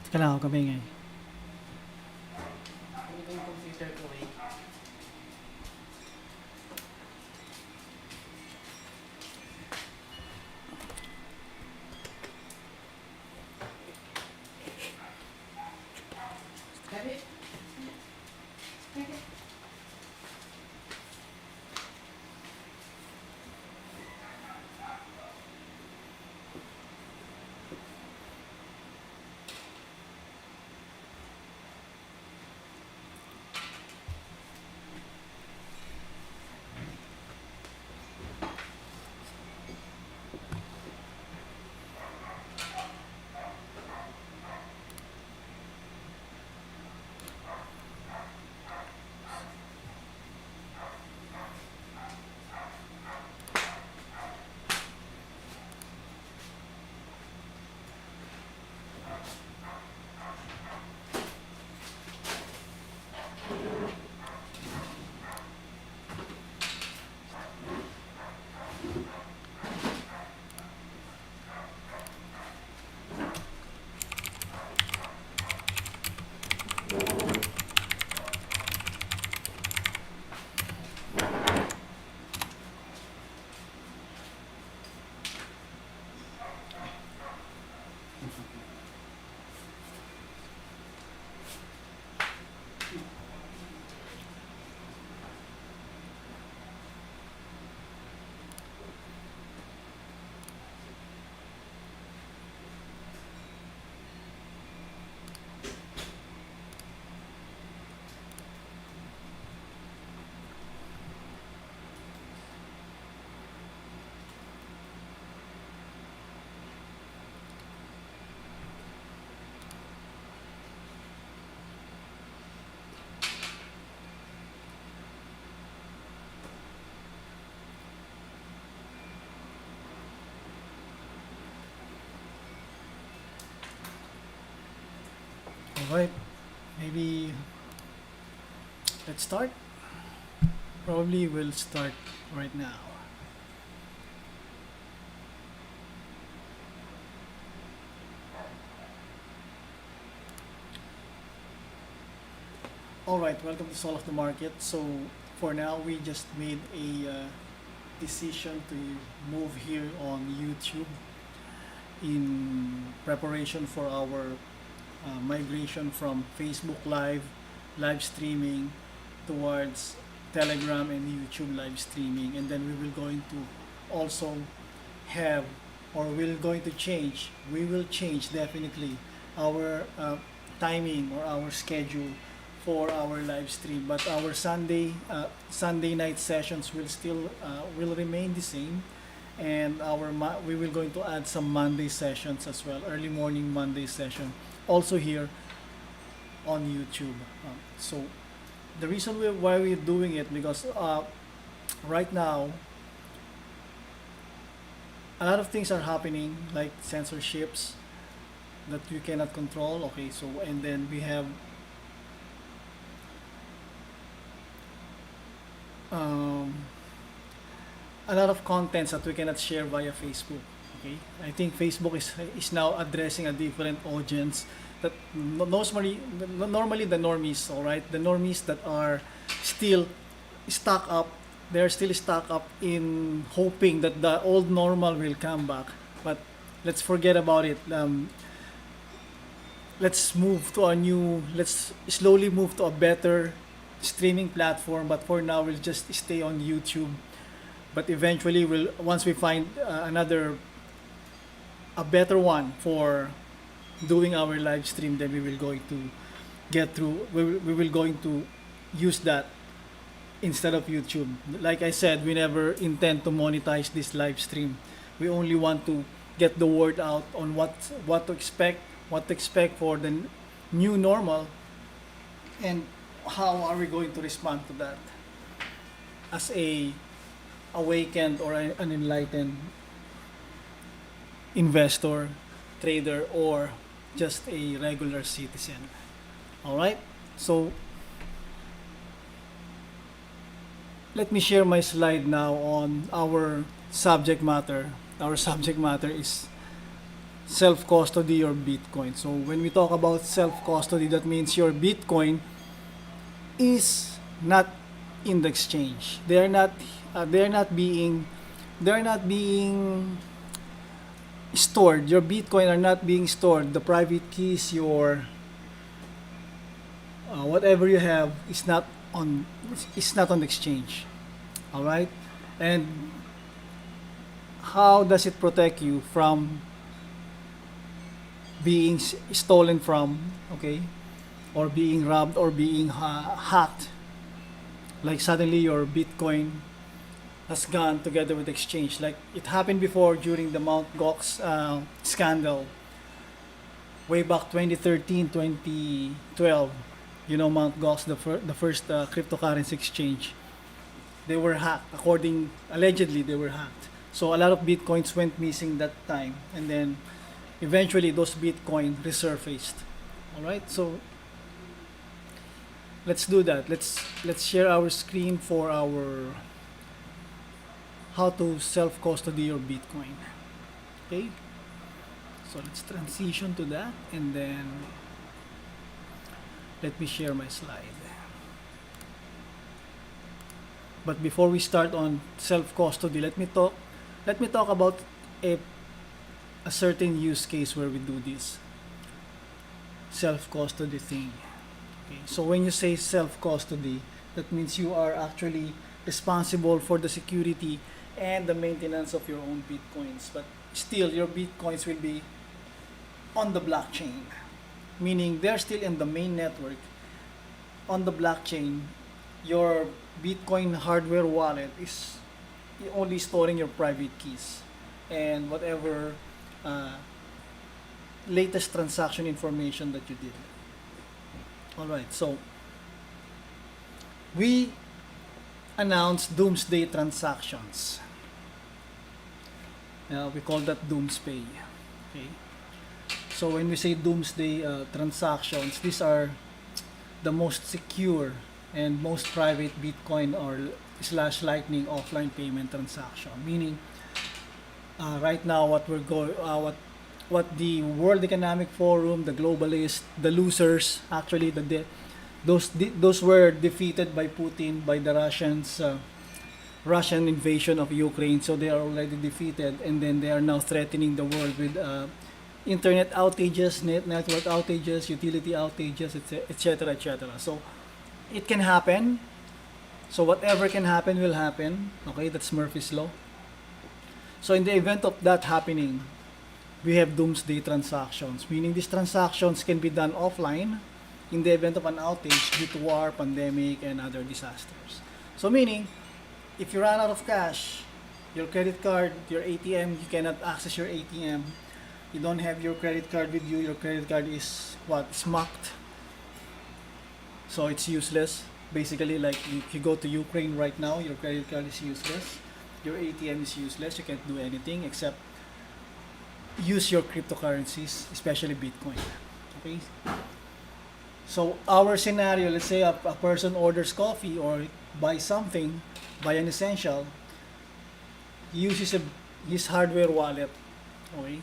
Kailangan ko kamingay. Yung computer ko eh. Kaya Alright, maybe let's start. Probably we'll start right now. Alright, welcome to Soul of the Market. So for now, we just made a decision to move here on YouTube in preparation for our migration from Facebook live streaming towards Telegram and YouTube live streaming, and then we will going to also have, or we're going to change. We will change definitely our timing or our schedule for our live stream, but our Sunday night sessions will still will remain the same, and we will going to add some Monday sessions as well, early morning Monday session, also here on YouTube. So the reason why we're doing it, because right now a lot of things are happening, like censorships that you cannot control. Okay, so and then we have um, a lot of contents that we cannot share via Facebook. Okay, I think Facebook is now addressing a different audience that normally the normies, all right, the normies that are still stuck up. They're still stuck up in hoping that the old normal will come back. But let's forget about it. Let's move to a new. Let's slowly move to a better streaming platform. But for now, we'll just stay on YouTube. But eventually, once we find a better one for doing our live stream, then we will going to get through. We will going to use that instead of YouTube. Like I said, we never intend to monetize this live stream. We only want to get the word out on what to expect for the new normal, and how are we going to respond to that as a awakened or an enlightened investor, trader, or just a regular citizen. All right? So let me share my slide now on our subject matter. Our subject matter is self-custody your Bitcoin. So when we talk about self-custody, that means your Bitcoin is not in the exchange. They're not being stored. Your Bitcoin are not being stored. The private keys, your whatever you have is not on the exchange. All right, and how does it protect you from being stolen from? Okay, or being robbed or being hacked. Like suddenly your Bitcoin has gone together with exchange. Like it happened before during the Mt. Gox scandal way back 2013, 2012. You know Mt. Gox, the first cryptocurrency exchange. They were hacked. Allegedly, they were hacked. So a lot of Bitcoins went missing that time. And then eventually those Bitcoin resurfaced. Alright, so let's do that. Let's share our screen for our how to self-custody your Bitcoin. Okay, so let's transition to that, and then let me share my slide. But before we start on self-custody, let me talk about a certain use case where we do this self-custody thing. Okay, so when you say self-custody, that means you are actually responsible for the security and the maintenance of your own Bitcoins. But still, your Bitcoins will be on the blockchain, meaning they're still in the main network. On the blockchain, your Bitcoin hardware wallet is only storing your private keys and whatever latest transaction information that you did. Alright, so we announced Doomsday transactions. We call that Doomspay. Okay. So when we say Doomsday transactions, these are the most secure and most private Bitcoin or / Lightning offline payment transaction. Meaning, right now, what the World Economic Forum, the globalists, the losers, actually those were defeated by Putin, by the Russian invasion of Ukraine. So they are already defeated, and then they are now threatening the world with internet outages, network outages, utility outages, etc., etc. So it can happen. So whatever can happen will happen. Okay, that's Murphy's law. So in the event of that happening, we have Doomsday transactions, meaning these transactions can be done offline in the event of an outage due to war, pandemic, and other disasters. So meaning, if you run out of cash, your credit card, your ATM, you cannot access your ATM, you don't have your credit card with you, your credit card is smacked, so it's useless. Basically, like if you go to Ukraine right now, your credit card is useless, your ATM is useless, you can't do anything except use your cryptocurrencies, especially Bitcoin. Okay? So our scenario, let's say a person orders coffee or buys something, buy an essential, he uses his hardware wallet, okay,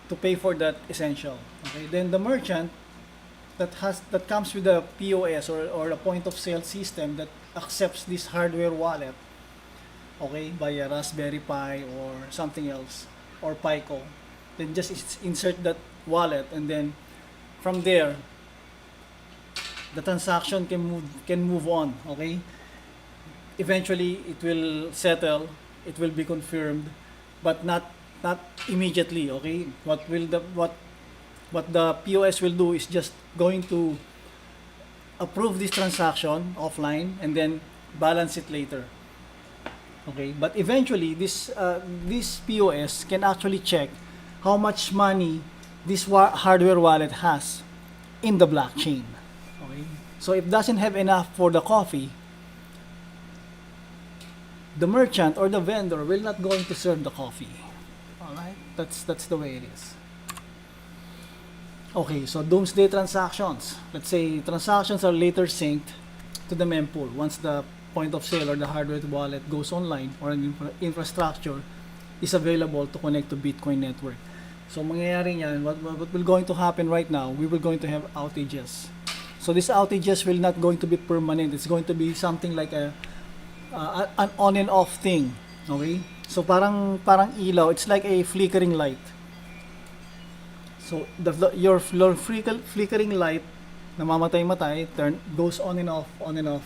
to pay for that essential. Okay? Then the merchant that comes with a POS or a point of sale system that accepts this hardware wallet, okay, by a Raspberry Pi or something else, or Pico, then just insert that wallet, and then from there the transaction can move on. Okay, eventually it will settle, it will be confirmed, but not immediately. Okay, what the POS will do is just going to approve this transaction offline and then balance it later. Okay, but eventually this POS can actually check how much money this hardware wallet has in the blockchain. Okay, so if it doesn't have enough for the coffee, the merchant or the vendor will not going to serve the coffee. All right, that's the way it is. Okay, so Doomsday transactions. Let's say transactions are later synced to the mempool once the point of sale or the hardware wallet goes online or an infrastructure. is available to connect to Bitcoin network. So mangyayari niyan, what will going to happen right now, we will going to have outages. So these outages will not going to be permanent. It's going to be something like an on and off thing. Okay? So parang ilaw, it's like a flickering light. So your flickering light namamatay-matay goes on and off, on and off.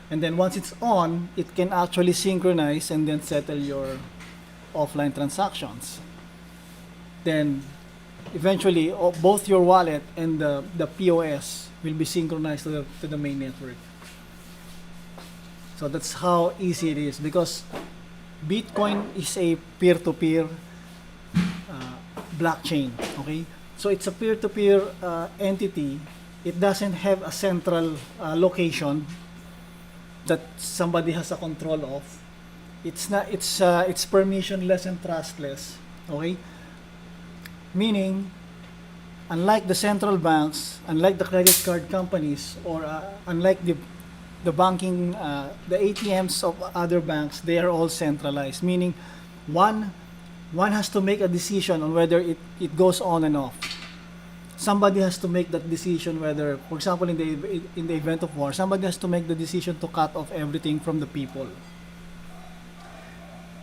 And then once it's on, it can actually synchronize and then settle your offline transactions. Then eventually both your wallet and the POS will be synchronized to the main network. So that's how easy it is, because Bitcoin is a peer-to-peer blockchain. Okay, so it's a peer-to-peer entity. It doesn't have a central location that somebody has a control of. It's not. It's permissionless and trustless. Okay, meaning, unlike the central banks, unlike the credit card companies, or unlike the banking, the ATMs of other banks, they are all centralized. Meaning, one has to make a decision on whether it goes on and off. Somebody has to make that decision whether, for example, in the event of war, somebody has to make the decision to cut off everything from the people.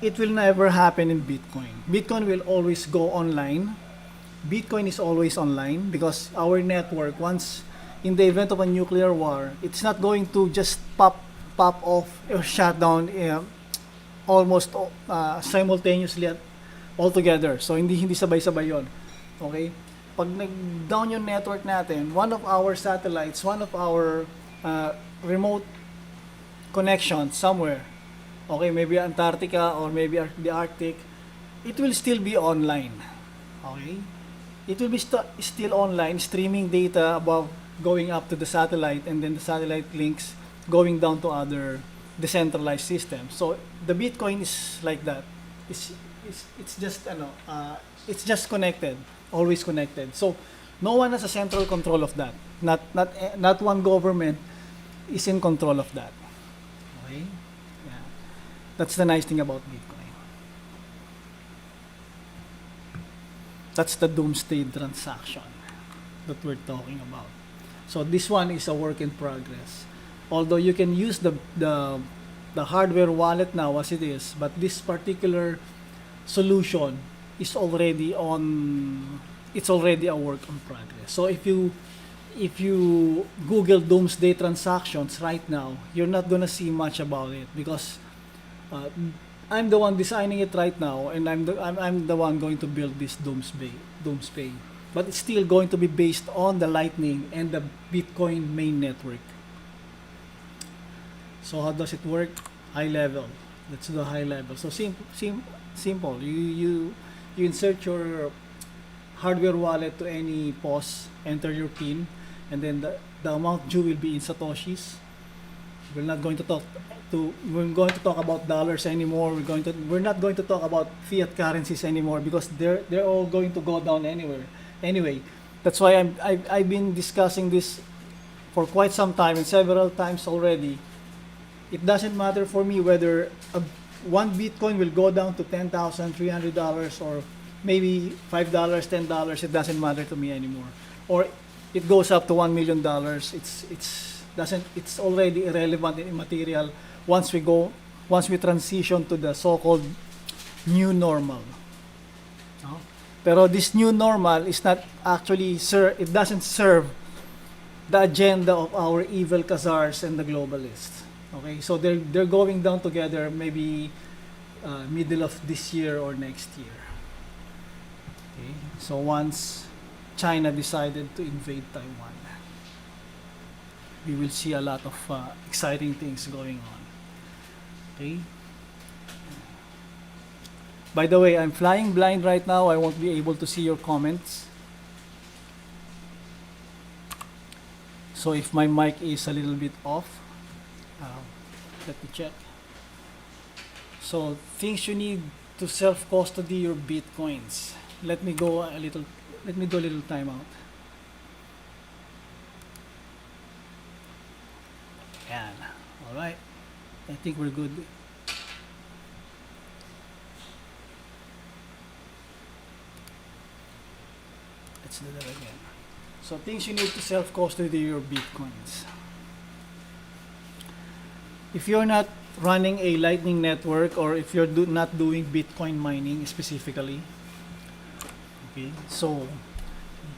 It will never happen in Bitcoin. Bitcoin will always go online. Bitcoin is always online because our network, once in the event of a nuclear war, it's not going to just pop off or shut down almost simultaneously altogether. So hindi sabay-sabay yon. Okay? Pag nag-down yung network natin, one of our satellites, one of our remote connections somewhere, okay, maybe Antarctica or maybe the Arctic, it will still be online. Okay? It will be still online, streaming data above, going up to the satellite, and then the satellite links going down to other decentralized systems. So the Bitcoin is like that. It's just it's just connected, always connected. So no one has a central control of that. Not one government is in control of that. Okay? Yeah. That's the nice thing about Bitcoin. That's the Doomsday transaction that we're talking about. So this one is a work in progress. Although you can use the hardware wallet now as it is, but this particular solution is already it's already a work in progress. So if you Google Doomsday transactions right now, you're not gonna see much about it, because I'm the one designing it right now, and I'm the one going to build this Doomspay. But it's still going to be based on the Lightning and the Bitcoin main network. So how does it work? High level. Let's do high level. So simple. You insert your hardware wallet to any POS, enter your PIN, and then the amount due will be in Satoshis. We're going to talk about dollars anymore. We're not going to talk about fiat currencies anymore, because they're all going to go down anyway. That's why I've been discussing this for quite some time, and several times already. It doesn't matter for me whether one Bitcoin will go down to $10,300 or maybe $5, $10. It doesn't matter to me anymore. Or it goes up to $1 million. It's already irrelevant and immaterial once we transition to the so-called new normal. No? Pero this new normal is not actually it doesn't serve the agenda of our evil Khazars and the globalists. Okay, so they're going down together, maybe middle of this year or next year. Okay, so once China decided to invade Taiwan, we will see a lot of exciting things going on. Okay. By the way, I'm flying blind right now. I won't be able to see your comments. So if my mic is a little bit off, let me check. So things you need to self-custody your Bitcoins. Let me do a little timeout. Yan. Alright. I think we're good. Let's do that again. So things you need to self-custody your Bitcoins. If you're not running a Lightning network, or if you're not doing Bitcoin mining specifically, okay, so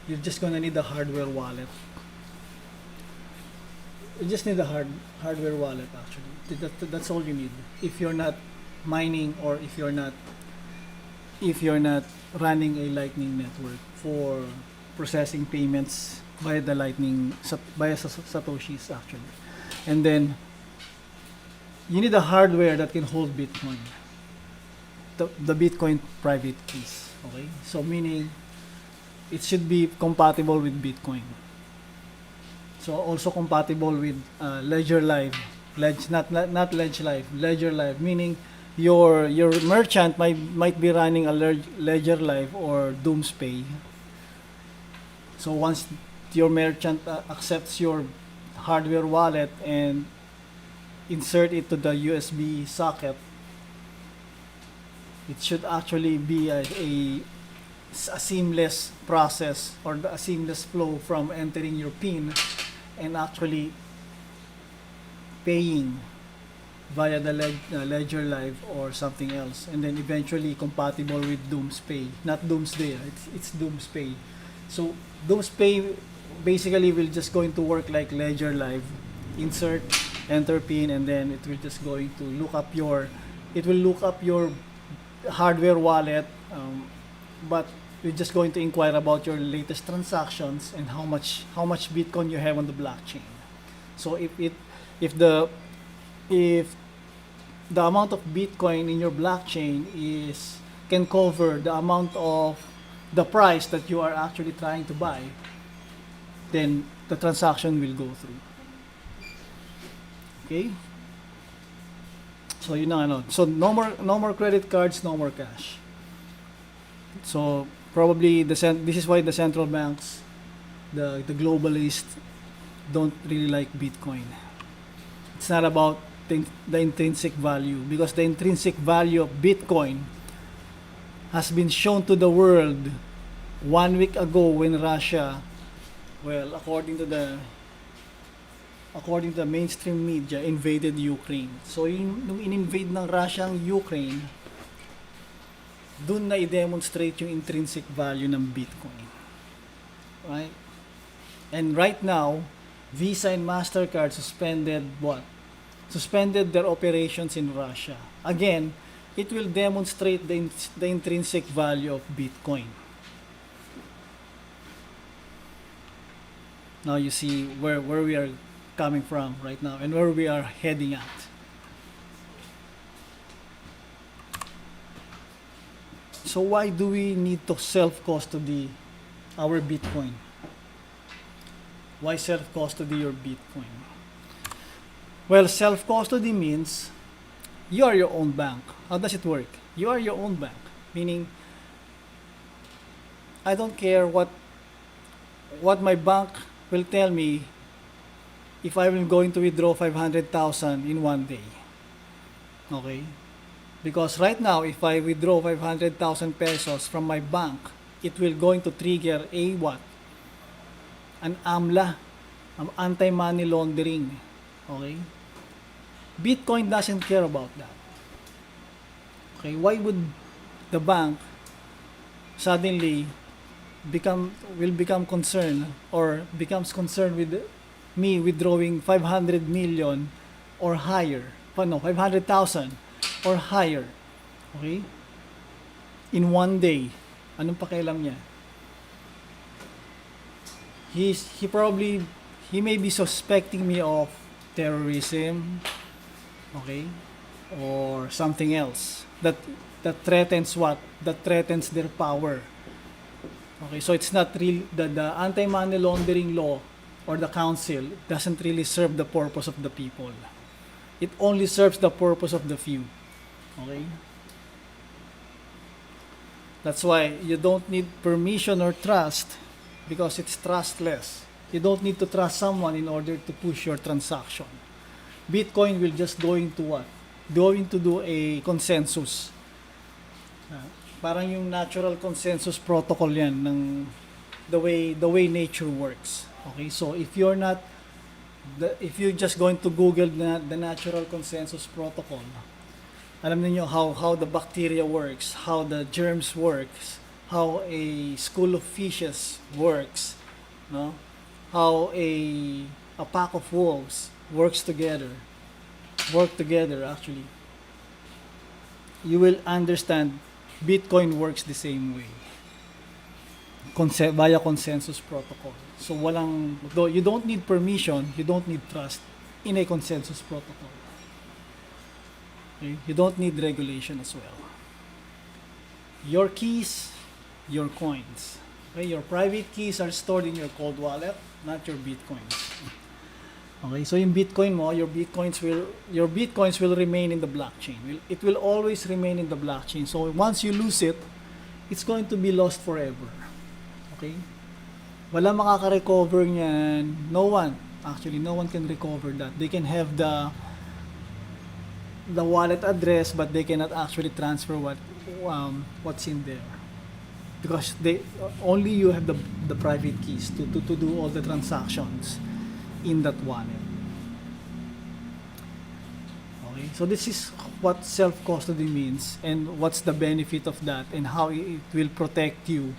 you're just gonna need a hardware wallet. You just need a hardware wallet actually. That's all you need. If you're not mining, or if you're not running a Lightning network for processing payments via the Lightning, via Satoshis actually. And then you need a hardware that can hold Bitcoin. The Bitcoin private keys. Okay? So meaning it should be compatible with Bitcoin. So also compatible with Ledger Live. Not Ledger Live, Ledger Live, meaning your merchant might be running a Ledger Live or Doomspay. So once your merchant accepts your hardware wallet and insert it to the USB socket, it should actually be a seamless process, or a seamless flow from entering your PIN and actually paying via the Ledger Live or something else, and then eventually compatible with Doomspay, not Doomsday, it's Doomspay. So Doomspay basically will just going to work like Ledger Live. Insert, enter PIN, and then it will just going to look up your hardware wallet, but we're just going to inquire about your latest transactions and how much Bitcoin you have on the blockchain. So if the amount of Bitcoin in your blockchain can cover the amount of the price that you are actually trying to buy, then the transaction will go through. Okay? So yun na ano. So no more credit cards, no more cash. So probably this is why the central banks, the globalists, don't really like Bitcoin. It's not about the intrinsic value, because the intrinsic value of Bitcoin has been shown to the world 1 week ago when Russia, well, according to the mainstream media, invaded Ukraine. So nung in-invade ng Russia ang Ukraine, dun na i-demonstrate yung intrinsic value ng Bitcoin. Right? And right now, Visa and MasterCard suspended their operations in Russia. Again, it will demonstrate the intrinsic value of Bitcoin. Now you see where we are coming from right now and where we are heading at. So why do we need to self-custody our Bitcoin? Why self-custody your Bitcoin? Well, self-custody means you are your own bank. How does it work? You are your own bank. Meaning, I don't care what my bank will tell me if I will going to withdraw 500,000 in one day. Okay? Because right now, if I withdraw 500,000 pesos from my bank, it will going to trigger a what? An AMLA, anti-money laundering. Okay? Bitcoin doesn't care about that. Okay? Why would the bank suddenly will become concerned, or becomes concerned with me withdrawing 500 million or higher? No, 500,000 or higher. Okay? In one day. Anong pakialam niya? He may be suspecting me of terrorism, okay, or something else that threatens what? That threatens their power. Okay, so it's not really the anti-money laundering law or the council doesn't really serve the purpose of the people. It only serves the purpose of the few. Okay? That's why you don't need permission or trust, because it's trustless. You don't need to trust someone in order to push your transaction. Bitcoin will just going to what? Going to do a consensus. Parang yung natural consensus protocol yan the way nature works. Okay, so if you're just going to Google the natural consensus protocol, alam niyo how the bacteria works, how the germs works, how a school of fishes works, no? How a pack of wolves work together actually. You will understand Bitcoin works the same way. Via consensus protocol. So you don't need permission, you don't need trust in a consensus protocol. Okay? You don't need regulation as well. Your keys, your coins. Okay? Your private keys are stored in your cold wallet, not your Bitcoins. Okay, so yung Bitcoin mo, your Bitcoins will remain in the blockchain. It will always remain in the blockchain. So once you lose it, it's going to be lost forever. Okay? Wala makaka-recover niyan. No one can recover that. They can have the wallet address, but they cannot actually transfer what's in there. Because only you have the private keys to do all the transactions in that wallet. Okay, so this is what self-custody means and what's the benefit of that and how it will protect you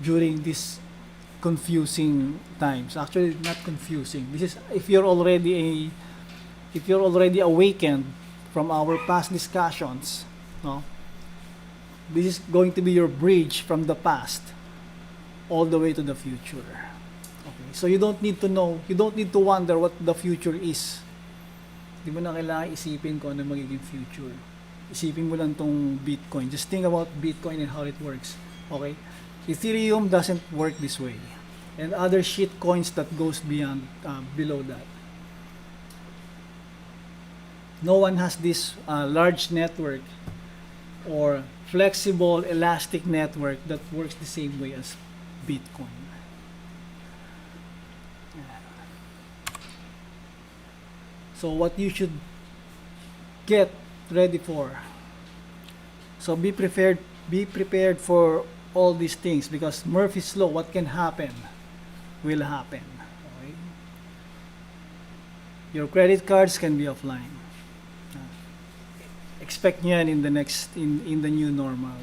during these confusing times. Actually, not confusing. This is if you're already awakened from our past discussions, no? This is going to be your bridge from the past all the way to the future. Okay. So you don't need to wonder what the future is. Di mo na kailangan isipin kung ano magiging future. Isipin mo lang tong Bitcoin. Just think about Bitcoin and how it works. Okay? Ethereum doesn't work this way. And other shit coins that goes below that. No one has this large network or flexible, elastic network that works the same way as Bitcoin. So what you should get ready for. So be prepared for all these things because Murphy's Law, what can happen will happen. Okay? Your credit cards can be offline. Expect nyo yan in the new normal.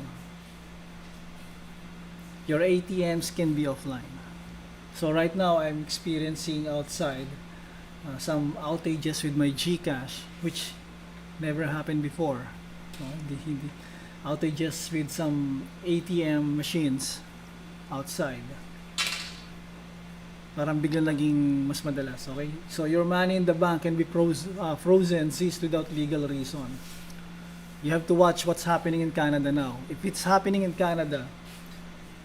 Your ATMs can be offline. So right now I'm experiencing outside some outages with my GCash, which never happened before. The outages with some ATM machines outside. Parang biglang naging mas madalas, okay? So your money in the bank can be frozen, seized without legal reason. You have to watch what's happening in Canada now. If it's happening in Canada,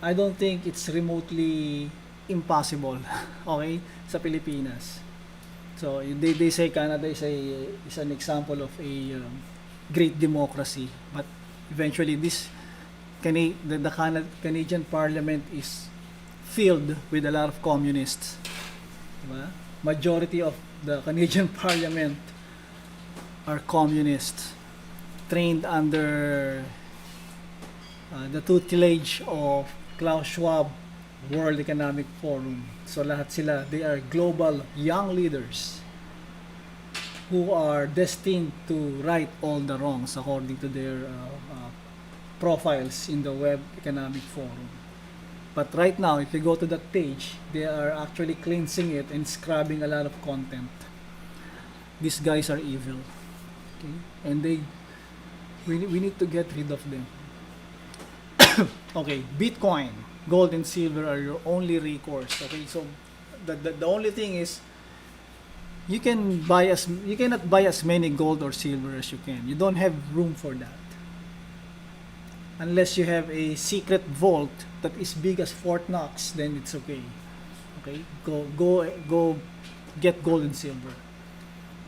I don't think it's remotely impossible, okay, sa Pilipinas. So they say Canada is an example of a great democracy, but eventually the Canadian Parliament is filled with a lot of communists. Diba? Majority of the Canadian Parliament are communists, trained under the tutelage of Klaus Schwab World Economic Forum. So lahat sila, they are global young leaders who are destined to right all the wrongs according to their profiles in the Web Economic Forum. But right now, if you go to that page, they are actually cleansing it and scrubbing a lot of content. These guys are evil. Okay? And we need to get rid of them. Okay, Bitcoin, gold and silver are your only recourse. Okay, so the only thing is you cannot buy as many gold or silver as you can. You don't have room for that. Unless you have a secret vault that is big as Fort Knox, then it's okay. Okay, go get gold and silver.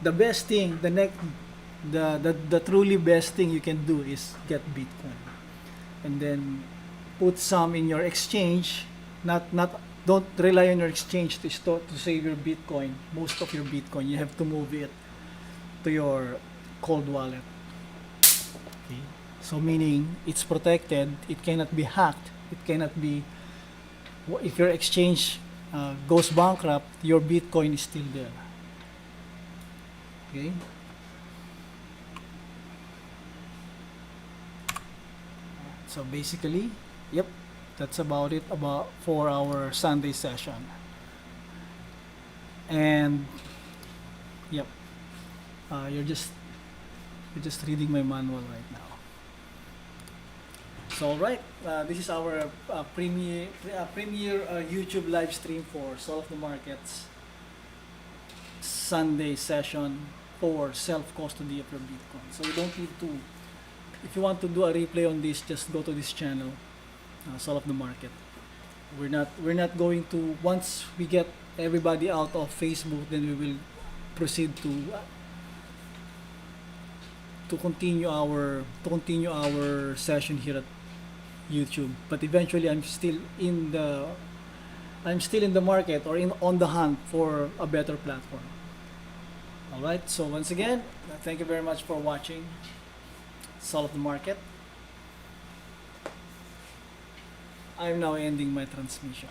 The best thing, the truly best thing you can do is get Bitcoin, and then put some in your exchange. Don't rely on your exchange to save your Bitcoin. Most of your Bitcoin, you have to move it to your cold wallet. Okay. So meaning it's protected, it cannot be hacked, it cannot be if your exchange goes bankrupt, your Bitcoin is still there. Okay. So basically, yep, that's about it for our Sunday session. And yep, you're just reading my manual right now. So alright, this is our premiere YouTube live stream for Soul of the Markets Sunday session for self-custody of your Bitcoin. So you don't need to, if you want to do a replay on this, just go to this channel, Soul of the Market. We're not going to, once we get everybody out of Facebook, then we will proceed to continue our session here at YouTube. But eventually I'm still in the market or on the hunt for a better platform. Alright, so once again, thank you very much for watching Soul of the Market. I'm now ending my transmission.